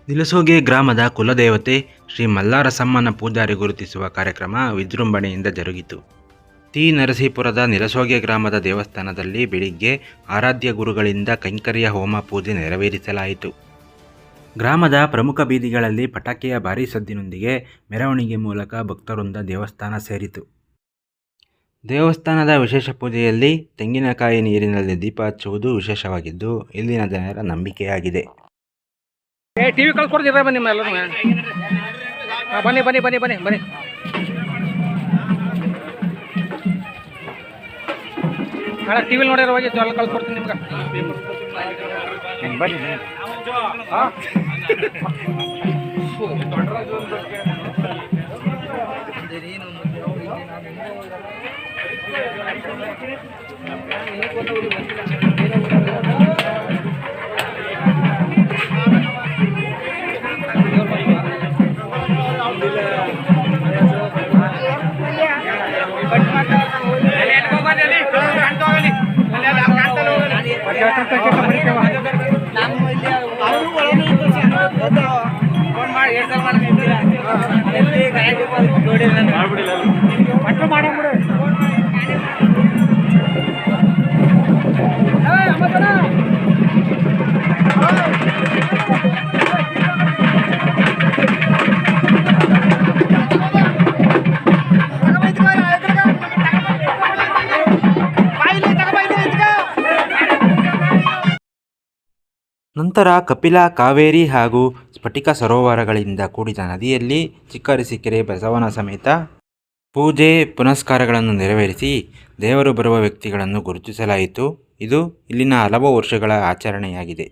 ನಿಲಸೋಗೆ ಗ್ರಾಮದ ಕುಲದೇವತೆ ಶ್ರೀ ಮಲ್ಲಾರಸಮ್ಮನ ಪೂಜಾರಿ ಗುರುತಿಸುವ ಕಾರ್ಯಕ್ರಮ ವಿಜೃಂಭಣೆಯಿಂದ ಜರುಗಿತು. ತಿ. ನರಸೀಪುರದ ನಿಲಸೋಗೆ ಗ್ರಾಮದ ದೇವಸ್ಥಾನದಲ್ಲಿ ಬೆಳಿಗ್ಗೆ ಆರಾಧ್ಯ ಗುರುಗಳಿಂದ ಕೈಂಕರ್ಯ ಹೋಮ ಪೂಜೆ ನೆರವೇರಿಸಲಾಯಿತು. ಗ್ರಾಮದ ಪ್ರಮುಖ ಬೀದಿಗಳಲ್ಲಿ ಪಟಾಕಿಯ ಭಾರೀ ಸದ್ದಿನೊಂದಿಗೆ ಮೆರವಣಿಗೆ ಮೂಲಕ ಭಕ್ತವೃಂದ ದೇವಸ್ಥಾನ ಸೇರಿತು. ದೇವಸ್ಥಾನದ ವಿಶೇಷ ಪೂಜೆಯಲ್ಲಿ ತೆಂಗಿನಕಾಯಿ ನೀರಿನಲ್ಲಿ ದೀಪ ಹಚ್ಚುವುದು ವಿಶೇಷವಾಗಿದ್ದು, ಇಲ್ಲಿನ ಜನರ ನಂಬಿಕೆಯಾಗಿದೆ. ಟಿವಿ ಕಳ್ಸ್ಕೊಡ್ತೀರ ಬನ್ನಿ ಎಲ್ಲರೂ ಬನ್ನಿ ಬನ್ನಿ ಬನ್ನಿ ಬನ್ನಿ ಬನ್ನಿ ನಾಳೆ ಟಿ ವಿಲಿ ನೋಡಿರೋ ಹೋಗಿ ಎಲ್ಲ ಕಳ್ಸ್ಕೊಡ್ತೀನಿ ನಿಮ್ಗೆ ಬನ್ನಿ ನಂತರ ಕಪಿಲ, ಕಾವೇರಿ ಹಾಗೂ ಸ್ಫಟಿಕ ಸರೋವರಗಳಿಂದ ಕೂಡಿದ ನದಿಯಲ್ಲಿ ಚಿಕ್ಕರಸೀಕೆರೆ ಬಸವನ ಸಮೇತ ಪೂಜೆ ಪುನಸ್ಕಾರಗಳನ್ನು ನೆರವೇರಿಸಿ ದೇವರು ಬರುವ ವ್ಯಕ್ತಿಗಳನ್ನು ಗುರುತಿಸಲಾಯಿತು. ಇದು ಇಲ್ಲಿನ ಹಲವು ವರ್ಷಗಳ ಆಚರಣೆಯಾಗಿದೆ.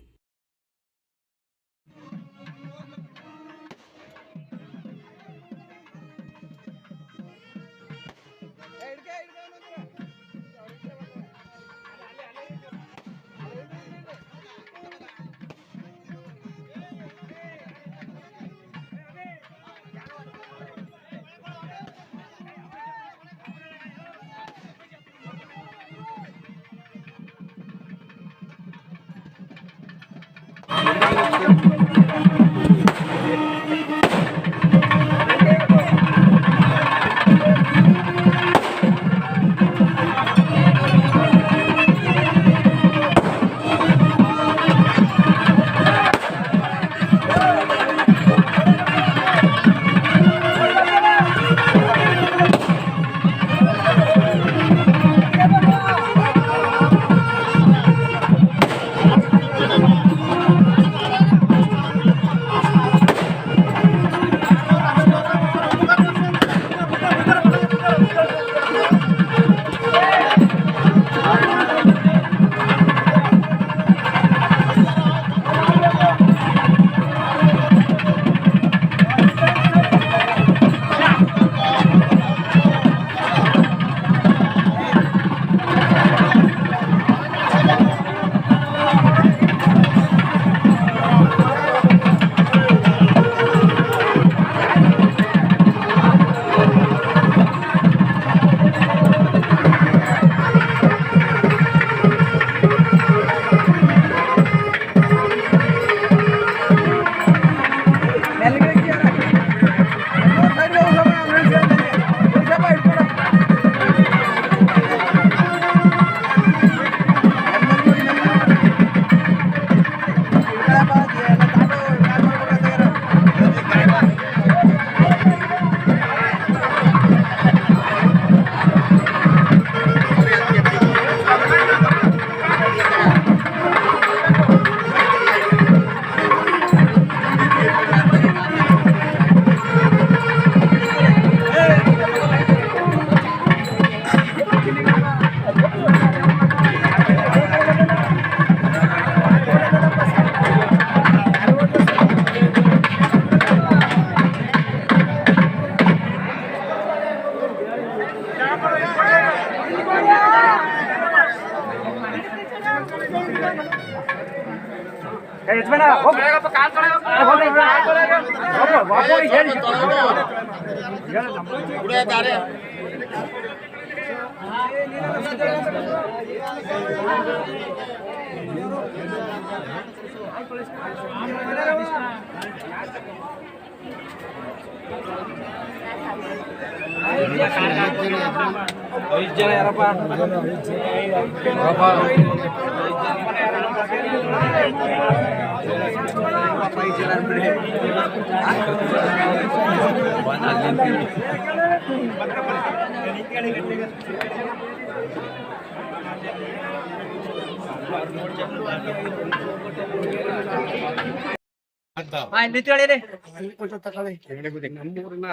ನಮ್ಮೂರಿನ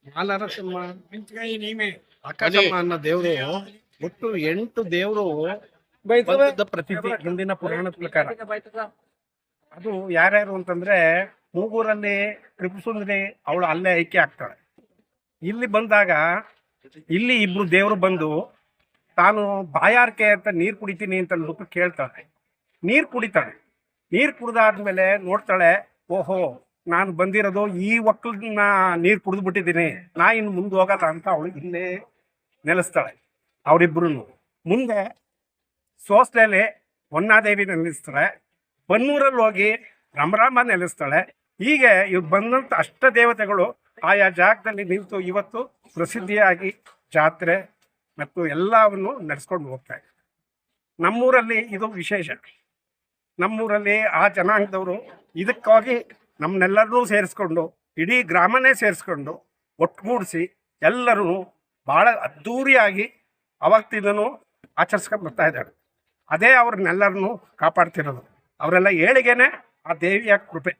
ಮಾಲರಸಮ್ಮ ಅಕ್ಕಸಮ್ಮ ಅನ್ನೋ ದೇವರು ಒಟ್ಟು 8 ದೇವರು ಬಂದಿದ್ದ ಪ್ರತೀತಿ ಹಿಂದಿನ ಪುರಾಣದ ಪ್ರಕಾರ. ಅದು ಯಾರ್ಯಾರು ಅಂತಂದ್ರೆ ಮೂಗೂರಲ್ಲಿ ತ್ರಿಪುಸುಂದರಿ ಅವಳು ಅಲ್ಲೇ ಐಕ್ಯ ಆಗ್ತಾಳೆ. ಇಲ್ಲಿ ಬಂದಾಗ ಇಲ್ಲಿ ಇಬ್ರು ದೇವರು ಬಂದು ತಾನು ಬಾಯಾರಿಕೆ ಅಂತ ನೀರು ಕುಡಿತೀನಿ ಅಂತ ಅಂದ್ಬಿಟ್ಟು ಕೇಳ್ತಾಳೆ. ನೀರು ಕುಡಿತಾಳೆ. ನೀರು ಕುಡ್ದಾದ್ಮೇಲೆ ನೋಡ್ತಾಳೆ, ಓಹೋ ನಾನು ಬಂದಿರೋದು ಈ ಒಕ್ಕಲನ್ನ ನೀರು ಕುಡಿದು ಬಿಟ್ಟಿದ್ದೀನಿ, ನಾ ಇನ್ನು ಮುಂದೆ ಹೋಗಲ್ಲ ಅಂತ ಅವಳು ಇಲ್ಲೇ ನೆಲೆಸ್ತಾಳೆ. ಅವರಿಬ್ರು ಮುಂದೆ ಸೋಸ್ಲೆಯಲ್ಲಿ ಹೊನ್ನಾದೇವಿ ನೆಲೆಸ್ತಾಳೆ. ಬನ್ನೂರಲ್ಲಿ ಹೋಗಿ ರಮರಾಮ ನೆಲೆಸ್ತಾಳೆ. ಹೀಗೆ ಇವ್ರು ಬಂದಂಥ ಅಷ್ಟ ದೇವತೆಗಳು ಆಯಾ ಜಾಗದಲ್ಲಿ ನಿಂತು ಇವತ್ತು ಪ್ರಸಿದ್ಧಿಯಾಗಿ ಜಾತ್ರೆ ಮತ್ತು ಎಲ್ಲವನ್ನು ನಡೆಸ್ಕೊಂಡು ಹೋಗ್ತಾರೆ. ನಮ್ಮೂರಲ್ಲಿ ಇದು ವಿಶೇಷ. ನಮ್ಮೂರಲ್ಲಿ ಆ ಜನಾಂಗದವರು ಇದಕ್ಕಾಗಿ ನಮ್ಮನ್ನೆಲ್ಲರನ್ನೂ ಸೇರಿಸ್ಕೊಂಡು ಇಡೀ ಗ್ರಾಮನೇ ಸೇರಿಸ್ಕೊಂಡು ಒಟ್ಟುಗೂಡಿಸಿ ಎಲ್ಲರೂ ಭಾಳ ಅದ್ಧೂರಿಯಾಗಿ ಅವತ್ತಿನೂ ಆಚರಿಸ್ಕೊಂಡು ಬರ್ತಾ ಇದ್ದಾರೆ. ಅದೇ ಅವ್ರನ್ನೆಲ್ಲರನ್ನೂ ಕಾಪಾಡ್ತಿರೋದು. ಅವರೆಲ್ಲ ಏಳಿಗೆನೇ ಆ ದೇವಿಯ ಕೃಪೆ.